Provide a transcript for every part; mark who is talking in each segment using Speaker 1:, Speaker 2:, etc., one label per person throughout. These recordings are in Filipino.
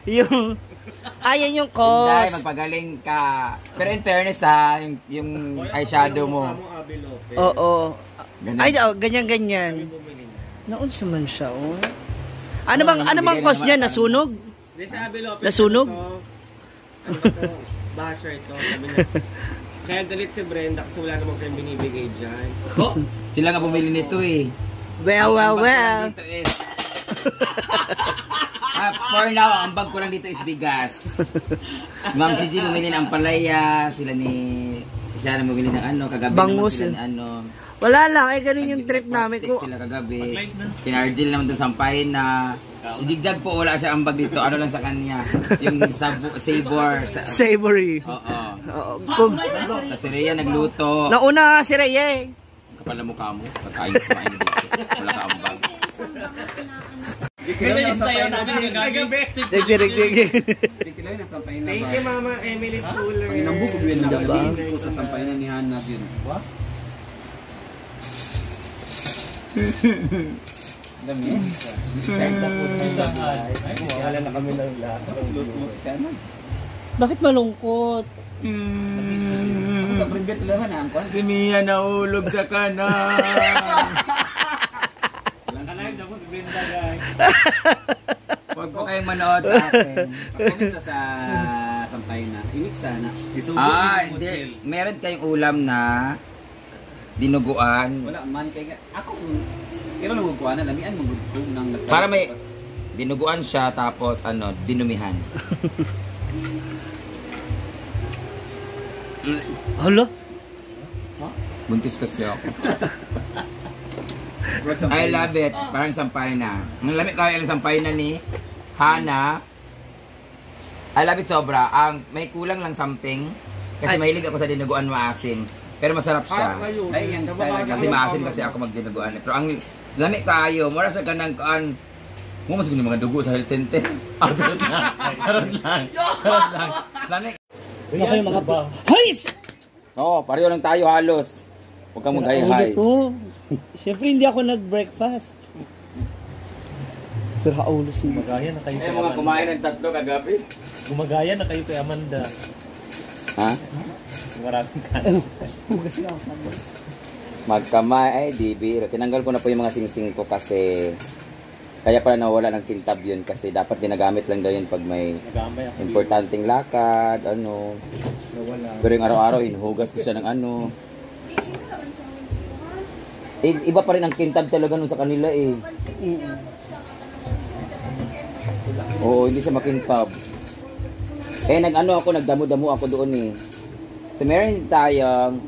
Speaker 1: yung ayan yung cause.
Speaker 2: Hindi, magpagaling ka. Pero in fairness ha, yung eyeshadow mo.
Speaker 1: Oo. Ay, ganyan-ganyan. Naunsa man siya, oh. Ano bang cause niya? Nasunog? Nasunog?
Speaker 3: Ano ba ito? Basher ito. Kaya galit si Brenda kasi wala namang kayong binibigay dyan.
Speaker 2: Oh, sila nga bumili nito eh.
Speaker 1: Well.
Speaker 2: Dito is... for now, ang bag ko lang dito is bigas. Ma'am si G bumili ng palaya, siya na bumili ng ano, kagabi
Speaker 1: bangus,
Speaker 2: naman sila ng ano.
Speaker 1: Wala lang, ganun yung trip namin ko.
Speaker 2: Sila kagabi. Kinargil naman doon sampahin na jigjag po, wala siya ang bag dito. Ano lang sa kanya? Yung
Speaker 1: Savory.
Speaker 2: Oo.
Speaker 1: Tapos
Speaker 2: si Rhea nagluto.
Speaker 1: Nauna si Rhea eh.
Speaker 2: Kapal na mukha mo. Pagkain dito. Wala ka ang bag.
Speaker 3: Ganyan yung sayo namin kagabi.
Speaker 1: Dig.
Speaker 3: Thank you, Mama Emily Fuller.
Speaker 4: Pinambuk ko yun na ko sa sampayan ni Hannah yun. What? Dami.
Speaker 3: Wala na kami ng lahat.
Speaker 1: Bakit malungkot?
Speaker 4: Sa private naman ang kwan.
Speaker 2: Si Mia naulog sa kanan. Huwag po kayong manood sa akin.
Speaker 4: Pag-comment sa sampayan na. Imik sana.
Speaker 2: Hindi. Meron kayong ulam na dinuguan.
Speaker 4: Wala man kay ako. Kaya nagugkuan na lamian magugkong nang
Speaker 2: para may dinuguan siya tapos dinumihan.
Speaker 1: Hala?
Speaker 2: Buntis kasi ako. I love it. Parang sampay na. Ang lamig kaya yung sampay na ni Hannah. I love it sobra. May kulang lang something. Kasi mahilig ako sa dinuguan maasim. Pero masarap siya. Kasi maasim kasi ako magdinuguan. Pero ang lamig kayo. Mura siya ganang kaan. Mo mas yung mga dugo sa health center. Charot lang. Lamig.
Speaker 1: Okay mga ba? Hays!
Speaker 2: Oo, pareho lang tayo halos. Huwag kang mag-hi-hi.
Speaker 1: Siyempre hindi ako nag-breakfast. Sira ulo si
Speaker 3: Gumagaya na kayo kay
Speaker 2: Amanda. Mga kumain ng tatlo kagabi.
Speaker 3: Gumagaya na kayo kay Amanda.
Speaker 2: Ha?
Speaker 3: Maraming ka.
Speaker 2: Magkamay, di biro. Tinanggal ko na po yung mga singsing ko kasi kaya pala nawala ng kintab yun kasi dapat ginagamit lang daw yun pag may importanteng lakad, Pero yung araw-araw, hinuhugas ko siya ng iba pa rin ang kintab talaga nun sa kanila eh. Oo, hindi siya makintab. Nagdamo-damo ako doon eh. So meron tayong,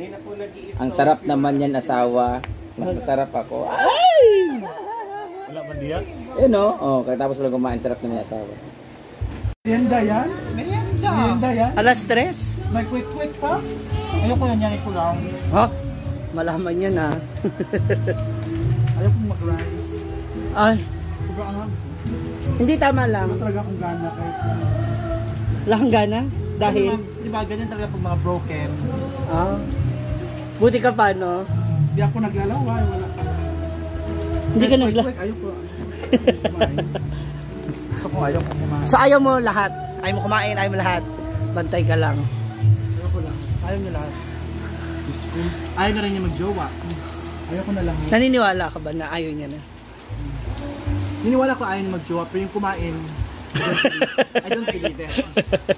Speaker 2: ang sarap naman yan asawa. Mas masarap ako. Ay!
Speaker 3: Wala man diyan?
Speaker 2: Kaya tapos wala kumain, sarap naman yung asawa.
Speaker 4: Merienda yan? Merienda yan?
Speaker 1: Alas 3?
Speaker 4: May quick pa? Ayoko yan ko lang.
Speaker 1: Ha? Malaman niya na.
Speaker 4: Ayoko mag-rice.
Speaker 1: Ay.
Speaker 4: Sobrang
Speaker 1: Hindi tama lang.
Speaker 4: Wala talaga akong gana kahit
Speaker 1: Wala kang gana? Dahil?
Speaker 4: Di ba ganyan talaga pag mga broken.
Speaker 1: Buti ka pa, no?
Speaker 4: Hindi ako naglalaway, wala ka.
Speaker 1: Hindi ka naglalaway?
Speaker 4: Ayoko. Gusto ko ayaw ko kumain.
Speaker 1: So ayaw mo lahat? Ayaw mo kumain, ayaw mo lahat? Bantay ka lang.
Speaker 4: Ayoko lang. Ayaw niya lahat. Ayaw na rin niya mag-jowa. Ayaw ko na lang.
Speaker 1: Naniniwala ka ba na ayaw niya na?
Speaker 4: Niniwala ko ayaw niya mag-jowa, pero yung kumain, I don't believe it.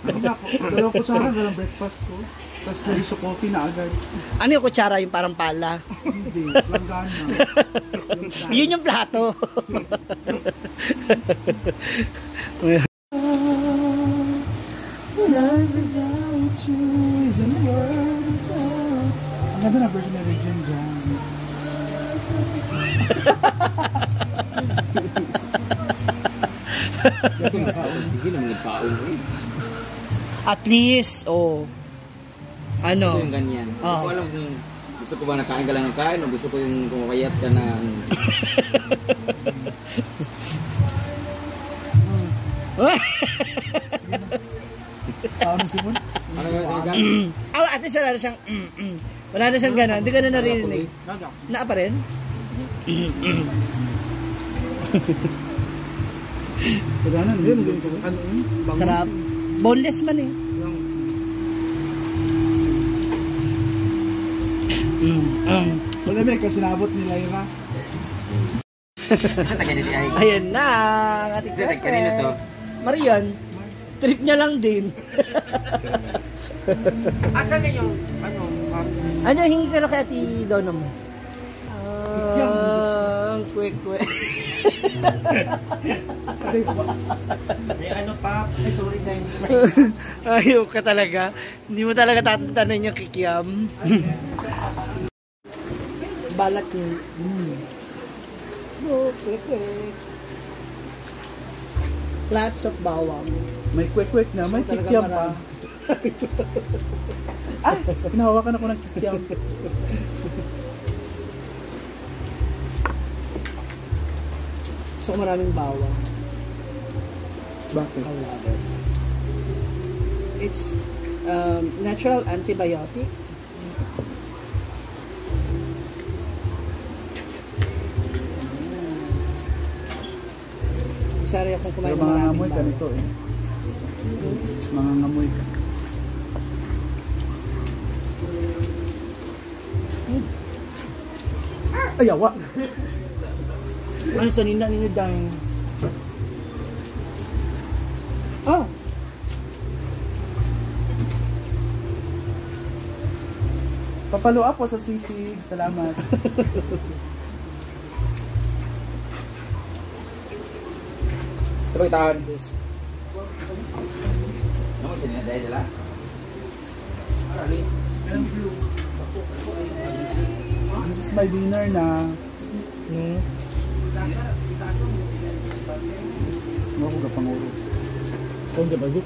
Speaker 4: Dalawang kutsara, dalawang breakfast ko. Tapos nariso coffee na agad.
Speaker 1: Ano yung kutsara? Yung parang pala?
Speaker 4: Hindi, langgana.
Speaker 1: Yun yung plato.
Speaker 4: Ang ganda na version na Regine dyan.
Speaker 2: Kasi sige lang nagkaon eh.
Speaker 1: At least,
Speaker 2: Gusto yung ganyan. Gusto
Speaker 1: Oo.
Speaker 2: ko alam kung gusto ko ba nakain ka lang ng kain o gusto ko yung kumakayat ka na
Speaker 4: Ano si Mon?
Speaker 2: Ano ba sa gan?
Speaker 1: at least wala na siyang wala na siyang gano'n. Hindi ka na narinig.
Speaker 4: Gaga.
Speaker 1: Naa pa rin?
Speaker 4: Wala na, hindi mo ganito. Ano yun? Bangus.
Speaker 1: Sarap. Boneless man eh.
Speaker 4: Wala may kasinabot ni Lyra.
Speaker 2: Ano taga dito ay?
Speaker 1: Ayan na, ang ating
Speaker 2: Kasi kanina to.
Speaker 1: Marian, trip niya lang din.
Speaker 3: Asan na yung,
Speaker 1: Ano, hingi ka na kay Ate Donna mo? Ang kwek-kwek.
Speaker 3: may ano pa, ay sorry na yun.
Speaker 1: Ayaw ka talaga. Hindi mo talaga tatantanan yung kikiam. Balat niya. Oh, kwek-kwek. Lots of bawang.
Speaker 4: May kwek-kwek na, may
Speaker 1: So, talaga
Speaker 4: kikiam pa.
Speaker 1: marami.
Speaker 4: Ay, pinahawakan ako ng kikiam.
Speaker 1: So, maraming bawang.
Speaker 4: Bakit?
Speaker 1: I love it. It's natural antibiotic. Sorry akong kumain
Speaker 4: Pero
Speaker 1: ng maraming
Speaker 4: mangangamoy ka
Speaker 1: bawang.
Speaker 4: nito eh. Mangangamoy ka. Ayawa!
Speaker 1: Ano sa nina ninyo dahil? Oh!
Speaker 4: Papalo up po sa sisig. Salamat.
Speaker 2: Sabay tahan. Ano sila na dahil nila?
Speaker 4: This is my dinner na. Ako ka panguro.
Speaker 1: Kung di ba yun?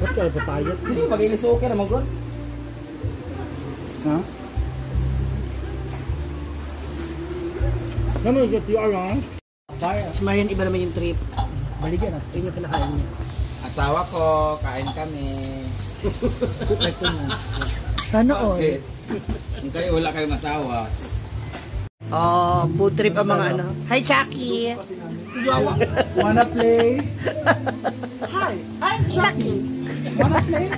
Speaker 1: Ba't ka papayat?
Speaker 2: Hindi, pag-ilis okay naman ko.
Speaker 4: Ha?
Speaker 1: Naman, you are wrong. Si Marian, iba naman yung trip. Baligyan na. Yun yung kinakain niya.
Speaker 2: Asawa ko, kain kami.
Speaker 1: Sana all.
Speaker 2: Bakit? Kung kayo wala kayong asawa.
Speaker 1: Oh, food trip ang mga ano. Hi, Chucky!
Speaker 4: Wanna play? Hi, I'm Chucky. Wanna play?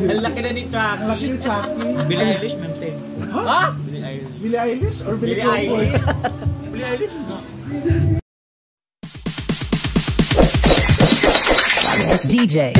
Speaker 3: Ang laki na ni Chuck.
Speaker 4: Laki ni Chucky.
Speaker 3: Billie Eilish, mente.
Speaker 4: Ha?
Speaker 3: Billie Eilish.
Speaker 4: Billie Eilish or Billie
Speaker 3: Billie
Speaker 4: Crawford?
Speaker 3: Eilish. Billie Eilish.
Speaker 5: It's DJ.